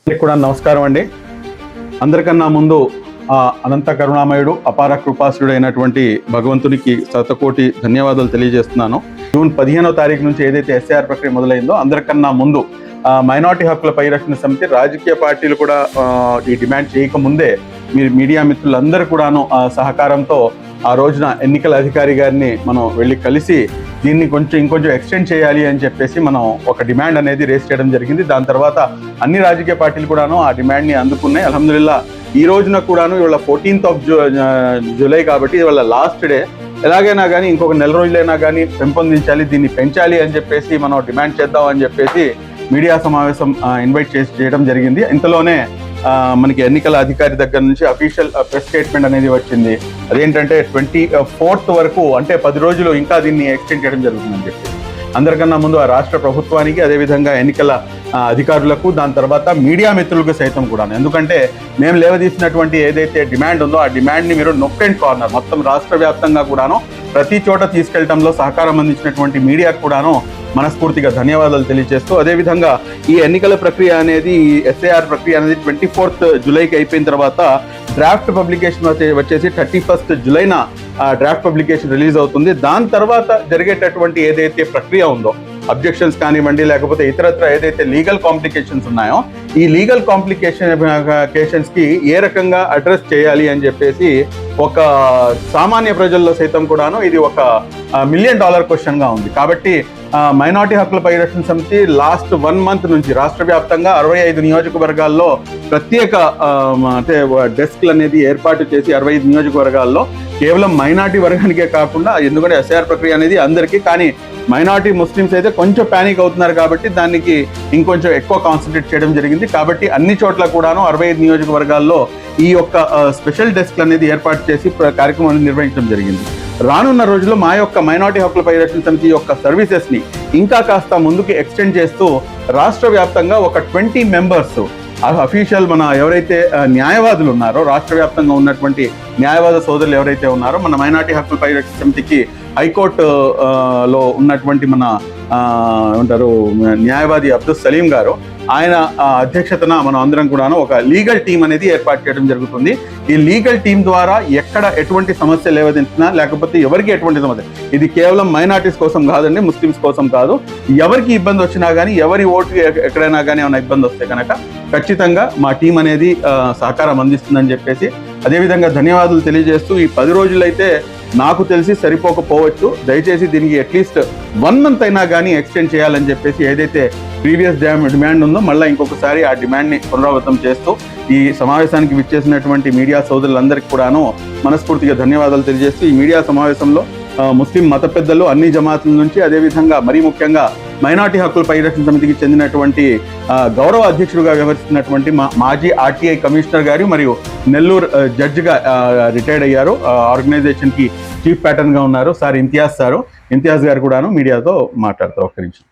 కూడా నమస్కారం అండి. అందరికన్నా ముందు అనంత కరుణామయుడు అపార కృపాసుడు అయినటువంటి భగవంతునికి శతకోటి ధన్యవాదాలు తెలియజేస్తున్నాను. జూన్ 15వ తారీఖు నుంచి ఏదైతే ఎస్ఐఆర్ ప్రక్రియ మొదలైందో అందరికన్నా ముందు మైనారిటీ హక్కుల పరిరక్షణ సమితి రాజకీయ పార్టీలు కూడా ఈ డిమాండ్ చేయకముందే మీరు మీడియా మిత్రులందరూ కూడాను సహకారంతో ఆ రోజున ఎన్నికల అధికారి గారిని మనం వెళ్ళి కలిసి దీన్ని ఇంకొంచెం ఎక్స్టెండ్ చేయాలి అని చెప్పేసి మనం ఒక డిమాండ్ అనేది రేస్ చేయడం జరిగింది. దాని తర్వాత అన్ని రాజకీయ పార్టీలు కూడాను ఆ డిమాండ్ని అందుకున్నాయి. అల్హమ్దులిల్లా ఈ రోజున కూడాను ఇవాళ 14th జూలై కాబట్టి ఇవాళ లాస్ట్ డే. ఎలాగైనా కానీ ఇంకొక నెల రోజులైనా కానీ పెంపొందించాలి, దీన్ని పెంచాలి అని చెప్పేసి మనం డిమాండ్ చేద్దాం అని చెప్పేసి మీడియా సమావేశం ఇన్వైట్ చేయడం జరిగింది. ఇంతలోనే మనకి ఎన్నికల అధికారి దగ్గర నుంచి అఫీషియల్ ప్రెస్ స్టేట్మెంట్ అనేది వచ్చింది. అదేంటంటే 24th వరకు, అంటే 10 రోజులు ఇంకా దీన్ని ఎక్స్టెండ్ చేయడం జరుగుతుందని చెప్పి అందరికన్నా ముందు ఆ రాష్ట్ర ప్రభుత్వానికి, అదేవిధంగా ఎన్నికల అధికారులకు, దాని తర్వాత మీడియా మిత్రులకు సైతం కూడా, ఎందుకంటే మేము లేవదీసినటువంటి ఏదైతే డిమాండ్ ఉందో ఆ డిమాండ్ని మీరు నొక్ అండ్ కార్నర్ మొత్తం రాష్ట్ర వ్యాప్తంగా కూడాను ప్రతి చోట తీసుకెళ్లడంలో సహకారం అందించినటువంటి మీడియాకు కూడాను మనస్ఫూర్తిగా ధన్యవాదాలు తెలియజేస్తూ, అదేవిధంగా ఈ ఎన్నికల ప్రక్రియ అనేది, ఎస్ఐఆర్ ప్రక్రియ అనేది 24th జూలైకి అయిపోయిన తర్వాత డ్రాఫ్ట్ పబ్లికేషన్ వచ్చేసి 31st జూలైన డ్రాఫ్ట్ పబ్లికేషన్ రిలీజ్ అవుతుంది. దాని తర్వాత జరిగేటటువంటి ఏదైతే ప్రక్రియ ఉందో, అబ్జెక్షన్స్ కానివ్వండి, లేకపోతే ఇతరత్ర ఏదైతే లీగల్ కాంప్లికేషన్స్ ఉన్నాయో ఈ లీగల్ కాంప్లికేషన్స్కి ఏ రకంగా అడ్రస్ చేయాలి అని చెప్పేసి ఒక సామాన్య ప్రజల్లో సైతం కూడాను ఇది ఒక $1 మిలియన్ క్వశ్చన్గా ఉంది. కాబట్టి మైనారిటీ హక్కుల పరిరక్షణ సమితి లాస్ట్ 1 month నుంచి రాష్ట్ర వ్యాప్తంగా 65 నియోజకవర్గాల్లో ప్రత్యేక అంటే డెస్క్లు అనేది ఏర్పాటు చేసి 65 నియోజకవర్గాల్లో కేవలం మైనారిటీ వర్గానికే కాకుండా, ఎందుకంటే ఎస్ఐఆర్ ప్రక్రియ అనేది అందరికీ, కానీ మైనారిటీ ముస్లిమ్స్ అయితే కొంచెం ప్యానిక్ అవుతున్నారు కాబట్టి దానికి ఇంకొంచెం ఎక్కువ కాన్సన్ట్రేట్ చేయడం జరిగింది. కాబట్టి అన్ని చోట్ల కూడాను 65 నియోజకవర్గాల్లో ఈ యొక్క స్పెషల్ డెస్క్లు అనేది ఏర్పాటు చేసి కార్యక్రమాన్ని నిర్వహించడం జరిగింది. రానున్న రోజుల్లో మా యొక్క మైనారిటీ హక్కుల పరిరక్షణ సమితి యొక్క సర్వీసెస్ని ఇంకా కాస్త ముందుకు ఎక్స్టెండ్ చేస్తూ రాష్ట్ర వ్యాప్తంగా ఒక 20 members అఫీషియల్ మన ఎవరైతే న్యాయవాదులు ఉన్నారో, రాష్ట్ర వ్యాప్తంగా ఉన్నటువంటి న్యాయవాద సోదరులు ఎవరైతే ఉన్నారో, మన మైనారిటీ హక్కుల పరిరక్షణ సమితికి హైకోర్టులో ఉన్నటువంటి మన ఏమంటారు న్యాయవాది అబ్దుల్ సలీం గారు, ఆయన అధ్యక్షతన మనం అందరం కూడాను ఒక లీగల్ టీం అనేది ఏర్పాటు చేయడం జరుగుతుంది. ఈ లీగల్ టీం ద్వారా ఎక్కడ ఎటువంటి సమస్య లేవదించినా, లేకపోతే ఎవరికి ఎటువంటి సమస్య, ఇది కేవలం మైనారిటీస్ కోసం కాదండి, ముస్లిమ్స్ కోసం కాదు, ఎవరికి ఇబ్బంది వచ్చినా కానీ, ఎవరి ఓటు ఎక్కడైనా కానీ ఏమైనా ఇబ్బంది వస్తే కనుక ఖచ్చితంగా మా టీం అనేది సహకారం అందిస్తుందని చెప్పేసి, అదేవిధంగా ధన్యవాదాలు తెలియజేస్తూ, ఈ 10 రోజులైతే నాకు తెలిసి సరిపోకపోవచ్చు, దయచేసి దీనికి అట్లీస్ట్ 1 month అయినా కానీ ఎక్స్టెండ్ చేయాలని చెప్పేసి ఏదైతే ప్రీవియస్ డిమాండ్ ఉందో మళ్ళీ ఇంకొకసారి ఆ డిమాండ్ని పునరావృతం చేస్తూ ఈ సమావేశానికి విచ్చేసినటువంటి మీడియా సోదరులందరికీ కూడాను మనస్ఫూర్తిగా ధన్యవాదాలు తెలియజేస్తూ, ఈ మీడియా సమావేశంలో ముస్లిం మత పెద్దలు అన్ని జమాతుల నుంచి, అదేవిధంగా మరీ ముఖ్యంగా మైనారిటీ హక్కుల పరిరక్షణ సమితికి చెందినటువంటి గౌరవ అధ్యక్షుడిగా వ్యవహరిస్తున్నటువంటి మాజీ ఆర్టీఐ కమిషనర్ గారు మరియు నెల్లూరు జడ్జిగా రిటైర్డ్ అయ్యారు, ఆర్గనైజేషన్కి చీఫ్ ప్యాటర్న్గా ఉన్నారు సార్ ఇంతియాజ్ గారు కూడాను మీడియాతో మాట్లాడతారు. ఒక్క నిమిషం.